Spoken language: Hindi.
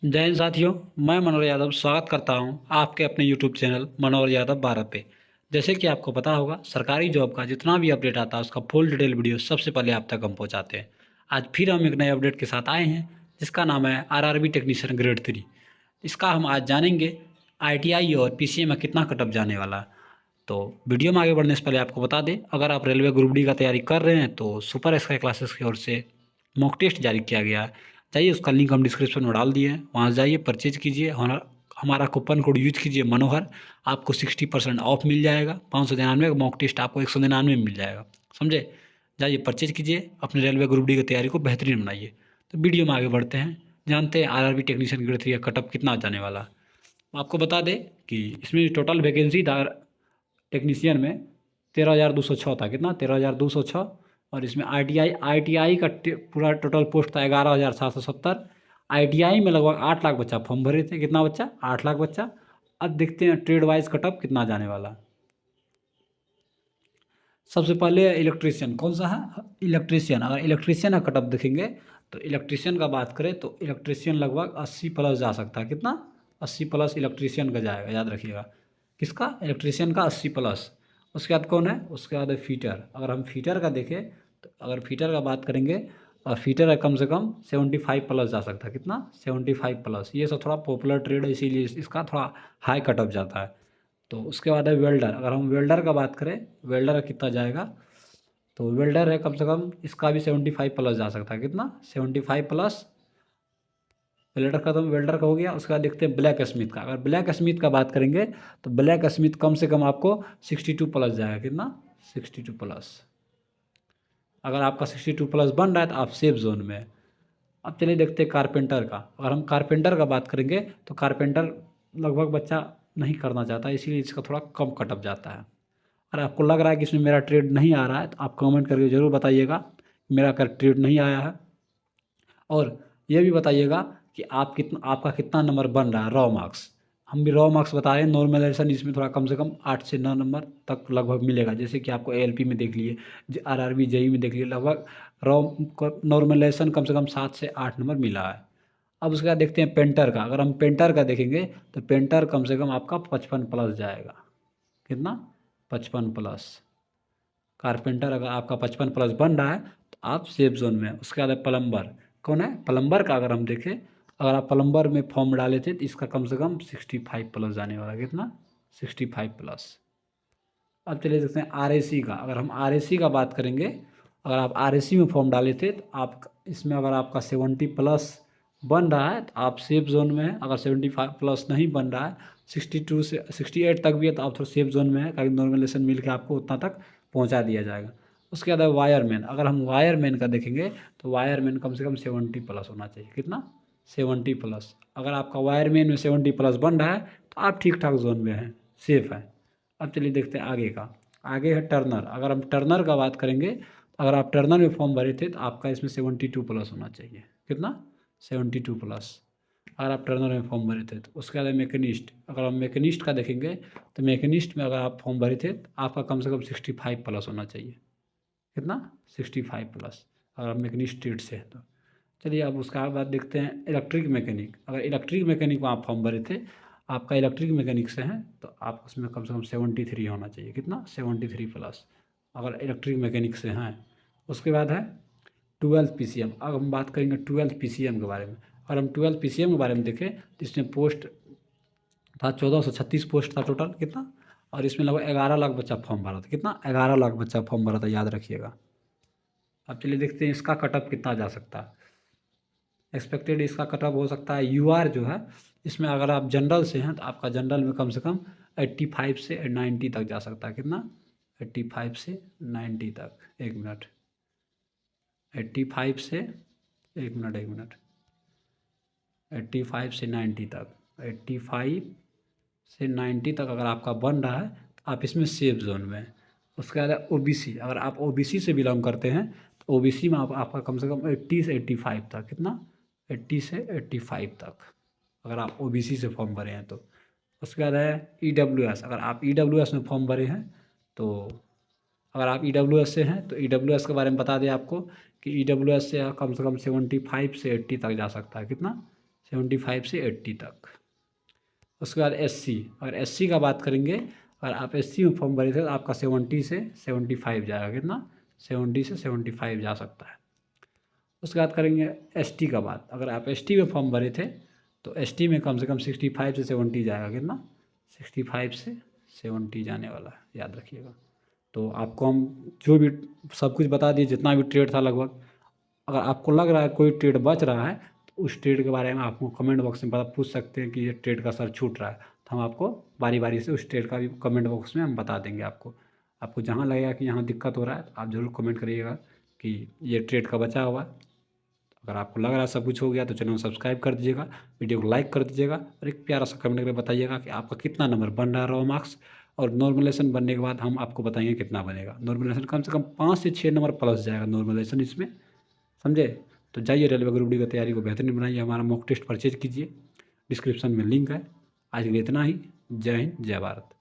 जय हिंद साथियों। मैं मनोहर यादव स्वागत करता हूं आपके अपने यूट्यूब चैनल मनोहर यादव 12 पे। जैसे कि आपको पता होगा, सरकारी जॉब का जितना भी अपडेट आता है उसका फुल डिटेल वीडियो सबसे पहले आप तक हम पहुंचाते हैं। आज फिर हम एक नए अपडेट के साथ आए हैं जिसका नाम है आरआरबी टेक्नीशियन ग्रेड 3। इसका हम आज जानेंगे आईटीआई और पीसीए में कितना कटअप जाने वाला है। तो वीडियो में आगे बढ़ने से पहले आपको बता दें, अगर आप रेलवे ग्रुप डी का तैयारी कर रहे हैं तो सुपर स्काई क्लासेस की ओर से मॉक टेस्ट जारी किया गया है। जाइए, उसका लिंक हम डिस्क्रिप्शन में डाल दिए हैं, वहाँ से जाइए परचेज कीजिए। हमारा कूपन कोड यूज कीजिए मनोहर, आपको 60% ऑफ मिल जाएगा। 599 का मॉक टेस्ट आपको 199 में मिल जाएगा, समझे। जाइए परचेज कीजिए, अपने रेलवे ग्रुप डी की तैयारी को बेहतरीन बनाइए। तो वीडियो में आगे बढ़ते हैं, जानते हैं आरआरबी टेक्नीशियन ग्रेड 3 का कटअप कितना जाने वाला है। आपको बता दें कि इसमें टोटल वैकेंसी था टेक्नीशियन में 13,206 था। कितना? 13,206। और इसमें आई टी आई का पूरा टोटल पोस्ट था 11,770। आई में लगभग 8 लाख बच्चा फॉर्म भरे थे। कितना बच्चा? 8 लाख बच्चा। अब देखते हैं ट्रेड वाइज कटअप कितना जाने वाला। सबसे पहले इलेक्ट्रीशियन कौन सा है? इलेक्ट्रीशियन। अगर इलेक्ट्रीशियन का कटअप देखेंगे तो इलेक्ट्रीशियन का बात करें तो इलेक्ट्रीशियन लगभग 80 प्लस जा सकता है। कितना? 80 प्लस इलेक्ट्रीशियन का जाएगा, याद रखिएगा। किसका? इलेक्ट्रीशियन का 80 प्लस। उसके बाद कौन है? उसके बाद है फीटर। अगर हम फीटर का देखें तो अगर फीटर का बात करेंगे और फीटर है कम से कम 75 प्लस जा सकता है। कितना? 75 प्लस। ये सब थोड़ा पॉपुलर ट्रेड है, इसीलिए इसका थोड़ा हाई कटअप जाता है। तो उसके बाद है वेल्डर। अगर हम वेल्डर का बात करें, वेल्डर का कितना जाएगा, तो वेल्डर है कम से कम इसका भी 75 प्लस जा सकता है। कितना? 75 प्लस। वेल्डर का तो वेल्डर का हो गया। उसके बाद देखते हैं ब्लैक स्मिथ का। अगर ब्लैक स्मिथ का बात करेंगे तो ब्लैक स्मिथ कम से कम आपको 62 प्लस जाएगा। कितना? 62 प्लस। अगर आपका 62 प्लस बन रहा है तो आप सेफ जोन में है। अब चलिए देखते हैं कारपेंटर का। अगर हम कारपेंटर का बात करेंगे तो कारपेंटर लगभग बच्चा नहीं करना चाहता, इसीलिए इसका थोड़ा कम कटअप जाता है। अगर आपको लग रहा है कि इसमें मेरा ट्रेड नहीं आ रहा है तो आप कमेंट करके ज़रूर बताइएगा मेरा कर ट्रेड नहीं आया है। और ये भी बताइएगा कि आपका कितना नंबर बन रहा है रॉ मार्क्स। हम भी रॉ मार्क्स बता रहे हैं। नॉर्मलाइजेशन इसमें थोड़ा कम से कम 8 से 9 नंबर तक लगभग मिलेगा। जैसे कि आपको एएलपी में देख लिए, आरआरबी जेई में देख लिए, लगभग रॉ नॉर्मलाइजेशन कम से कम 7 से 8 नंबर मिला है। अब उसके बाद देखते हैं पेंटर का। अगर हम पेंटर का देखेंगे तो पेंटर कम से कम आपका 55 प्लस जाएगा। कितना? 55 प्लस। कारपेंटर अगर आपका 55 प्लस बन रहा है तो आप सेफ जोन में है। उसके बाद प्लम्बर। कौन है? प्लम्बर का अगर हम देखें, अगर आप प्लम्बर में फॉर्म डाले थे तो इसका कम से कम 65 प्लस जाने वाला है। कितना? 65 प्लस। अब चलिए देखते हैं आरएसी का। अगर हम आरएसी का बात करेंगे, अगर आप आरएसी में फॉर्म डाले थे तो आप इसमें अगर आपका 70 प्लस बन रहा है तो आप सेफ जोन में है। अगर 75 प्लस नहीं बन रहा है, 62 से 68 तक भी है तो आप थोड़ा सेफ जोन में है, ताकि नॉर्मलाइजेशन मिल के आपको उतना तक पहुंचा दिया जाएगा। उसके बाद है वायरमैन। अगर हम वायरमैन का देखेंगे तो वायरमैन कम से कम 70 प्लस होना चाहिए। कितना? 70 प्लस। अगर आपका वायरमैन में 70 प्लस बन रहा है तो आप ठीक ठाक जोन में हैं, सेफ है। अब चलिए देखते हैं आगे का। आगे है टर्नर। अगर हम टर्नर का बात करेंगे, अगर आप टर्नर में फॉर्म भरे थे तो आपका इसमें 72 प्लस होना चाहिए। कितना? 72 प्लस। अगर आप टर्नर में फॉर्म भरे थे तो उसके बाद मैकेनिस्ट। अगर हम मैकेनिस्ट का देखेंगे तो मैकेनिस्ट में अगर आप फॉर्म भरे थे तो आपका कम से कम 65 प्लस होना चाहिए। कितना? 65 प्लस, अगर आप मैकेनिस्ट ट्रेड से हैं तो। चलिए अब उसका बाद देखते हैं इलेक्ट्रिक मैकेनिक। अगर इलेक्ट्रिक मैकेनिक में आप फॉर्म भरे थे, आपका इलेक्ट्रिक मैकेनिक से हैं तो आप उसमें कम से कम 73 होना चाहिए। कितना? 73 प्लस, अगर इलेक्ट्रिक मैकेनिक से हैं। उसके बाद है 12 पीसीएम। अब हम बात करेंगे 12 पीसीएम के बारे में। अगर हम 12 पीसीएम के बारे में देखें तो इसमें पोस्ट था 1436 पोस्ट था टोटल। कितना? और इसमें लगभग 11 लाख बच्चा फॉर्म भरा था। कितना? 11 लाख बच्चा फॉर्म भरा था, याद रखिएगा। अब चलिए देखते हैं इसका कटअप कितना जा सकता है। एक्सपेक्टेड इसका कटअप हो सकता है यूआर जो है, इसमें अगर आप जनरल से हैं तो आपका जनरल में कम से कम 85 से 90 तक जा सकता है। कितना? 85 से 90 तक। एक मिनट, 85 से एक मिनट 85 से 90 तक। 85 से 90 तक अगर आपका बन रहा है तो आप इसमें सेफ जोन में हैं। उसके बाद ओबीसी। अगर आप ओबीसी से बिलोंग करते हैं तो ओबीसी में आपका कम से कम 80 से 85 तक। कितना? 80 से 85 तक, अगर आप ओबीसी से फॉर्म भरे हैं तो। उसके बाद है ईडब्ल्यूएस। अगर आप ईडब्ल्यूएस में फॉर्म भरे हैं तो, अगर आप ईडब्ल्यूएस से हैं तो ईडब्ल्यूएस के बारे में बता दें आपको कि ईडब्ल्यूएस से कम 75 से 80 तक जा सकता है। कितना? 75 से 80 तक। उसके बाद एससी, अगर एससी का बात करेंगे, अगर आप एससी में फॉर्म भरे थे तो आपका 70 से 75 जाएगा, कितना 70 से 75 जा सकता है। उसके बाद करेंगे एसटी का बात, अगर आप एसटी में फॉर्म भरे थे तो एसटी में कम से कम 65 से 70 जाएगा, कितना 65 से 70 जाने वाला है, याद रखिएगा। तो आपको हम जो भी सब कुछ बता दिए, जितना भी ट्रेड था लगभग। अगर आपको लग रहा है कोई ट्रेड बच रहा है तो उस ट्रेड के बारे में आपको कमेंट बॉक्स में पूछ सकते हैं कि ये ट्रेड का सर छूट रहा है, तो हम आपको बारी बारी से उस ट्रेड का भी कमेंट बॉक्स में हम बता देंगे आपको। आपको जहाँ लगेगा कि यहाँ दिक्कत हो रहा है आप ज़रूर कमेंट करिएगा कि ये ट्रेड का बचा हुआ है। अगर आपको लग रहा है सब कुछ हो गया तो चैनल को सब्सक्राइब कर दीजिएगा, वीडियो को लाइक कर दीजिएगा और एक प्यारा सा कमेंट करके बताइएगा कि आपका कितना नंबर बन रहा है रॉ मार्क्स। और नॉर्मलेशन बनने के बाद हम आपको बताएंगे कितना बनेगा। नॉर्मलेशन कम से कम 5 से 6 नंबर प्लस जाएगा नॉर्मलेशन इसमें, समझे। तो जाइए रेलवे ग्रुप डी की तैयारी को बेहतरीन बनाइए, हमारा मॉक टेस्ट परचेज कीजिए, डिस्क्रिप्शन में लिंक है। आज के लिए इतना ही। जय हिंद, जय भारत।